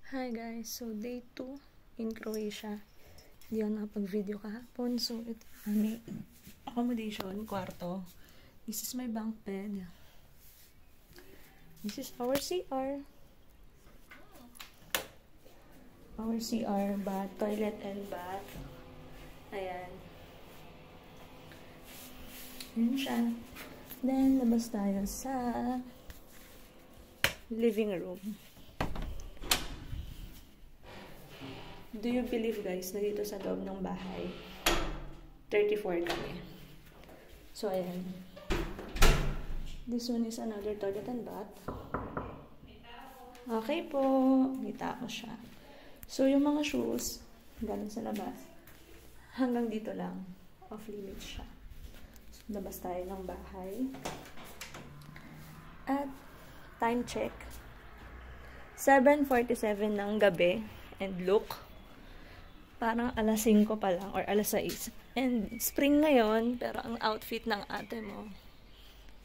Hi guys, so day 2 in Croatia. Hindi ako nakapag-video kahapon. So ito may accommodation, kwarto. This is my bunk bed. This is our CR. Our CR, bath, toilet and bath. Ayan. Ayan siya. Then, labas tayo sa living room. Do you believe guys na dito sa loob ng bahay 34 kami. So ayan. This one is another toilet and bath. Okay po. Kita ko siya. So yung mga shoes galing sa labas hanggang dito lang. Off limits siya. So, labas tayo ng bahay. At time check 7:47 ng gabi. And look, parang alas 5 pa lang or alas 6. And spring ngayon, pero ang outfit ng ate mo,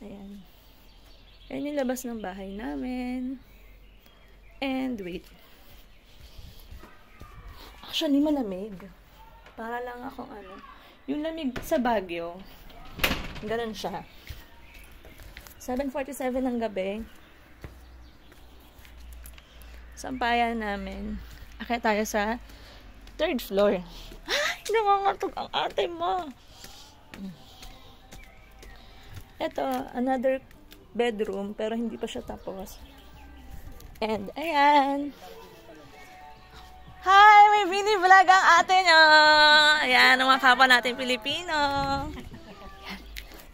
ayan. Ayan yung labas ng bahay namin. And wait. Actually, malamig. Para lang akong yung lamig sa Baguio. Ganun siya. 7:47 ng gabi. Sampayan namin. Akit tayo sa 3rd floor. Ay, nangangatog ang ate mo. Ito, another bedroom, pero hindi pa siya tapos. And, ayan. Hi! May bini-vlog ang ate niya. Ayan, ang mga kapwa natin Pilipino. Ayan.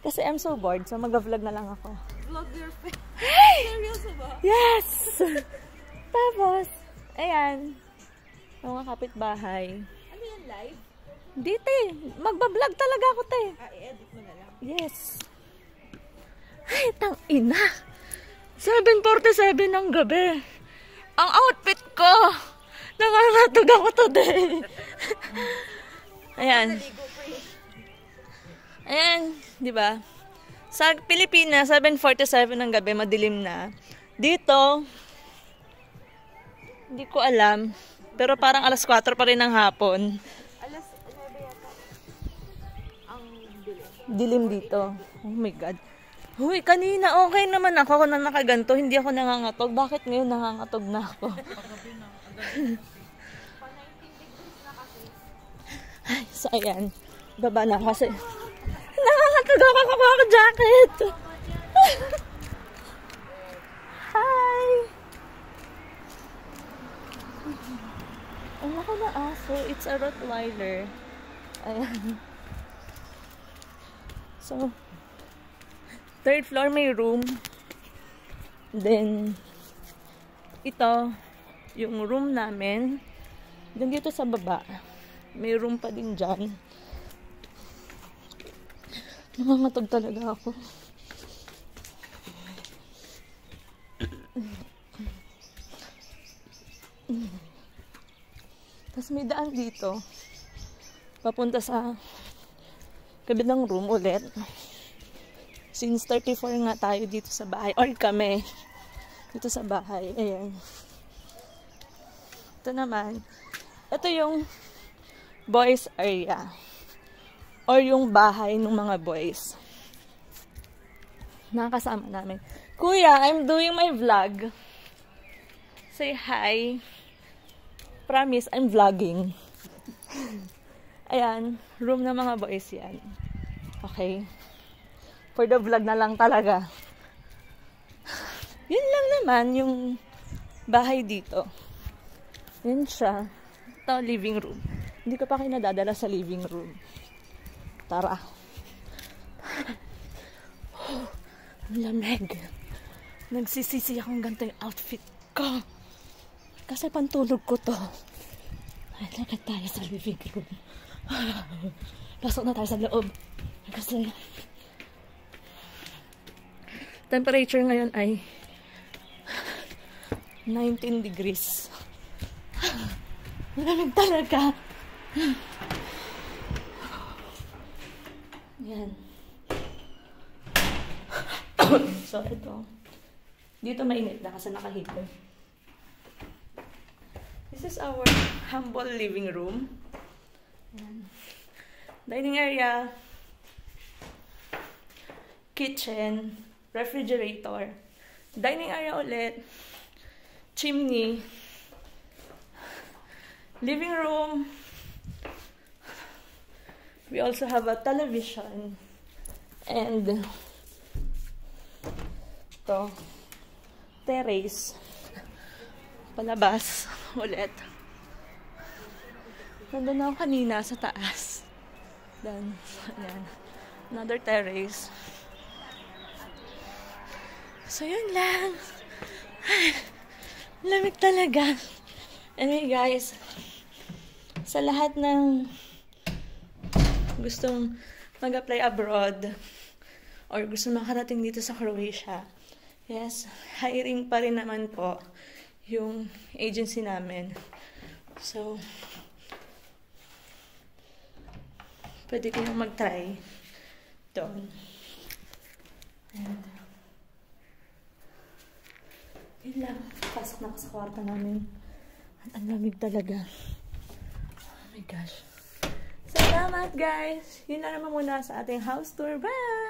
Kasi I'm so bored, so mag-vlog na lang ako. Vlog your face. Hey! Seryoso ba? Yes! Tapos, ayan. Ang mga kapitbahay. Ano yan, live? Hindi, te. Magbablog talaga ako, te. I-edit mo na lang. Yes. Ay, tang ina. 7:47 ng gabi. Ang outfit ko. Nangangatog ako today. Ayan. Ayan, di ba? Sa Pilipinas, 7:47 ng gabi, madilim na. Dito, hindi ko alam. Pero parang alas 4 pa rin ng hapon. Alas 9 yata. Ang dilim. Dilim dito. Oh my God. Huy, kanina okay naman ako kung nakaganto. Hindi ako nangangatog. Bakit ngayon nangangatog na ako? Ay, so ayan. Baba na kasi. Nangangatog ako. Kakuha ko jacket. Hi! Ang laki na aso. It's a Rottweiler. Ayan. So, 3rd floor may room. Then, ito, yung room namin. Then, dito sa baba, may room pa din dyan. Nangangatog talaga ako. Tapos may daan dito. Papunta sa kabilang room ulit. Since 34 nga tayo dito sa bahay. Or kami. Dito sa bahay. Ayan. Ito naman. Ito yung boys area. Or yung bahay ng mga boys. Nakakasama namin. Kuya, I'm doing my vlog. Say hi. Promise, I'm vlogging. Ayan, room ng mga boys yan. Okay. For the vlog na lang talaga. Yun lang naman yung bahay dito. Yun siya. Ito, living room. Hindi ko pa kayo nadadala sa living room. Tara. Oh, ang lamig. Nagsisisi akong ganito yung outfit ko. Kasi pantulog ko to. Ay, lakad tayo sa living room. Pasok na tayo sa loob. Kasi temperature ngayon ay 19 degrees. Malamig talaga. Yan. So, ito. Dito mainit na kasi naka-heater. is our humble living room. Ayan. Dining area, kitchen, refrigerator, dining area ulit, chimney, living room. We also have a television and to terrace. Palabas ulit. Nandun ako kanina sa taas. Then, ayan. Another terrace. So, yun lang. Ay, lamig talaga. Anyway, guys, sa lahat ng gustong mag-apply abroad or gustong makarating dito sa Croatia, yes, hiring pa rin naman po yung agency namin. So, pwede kayong mag-try doon. And, yun lang. Pasok na ako sa kwarto namin. Ang lamig talaga. Oh my gosh. Salamat, guys! Yun na naman muna sa ating house tour. Bye!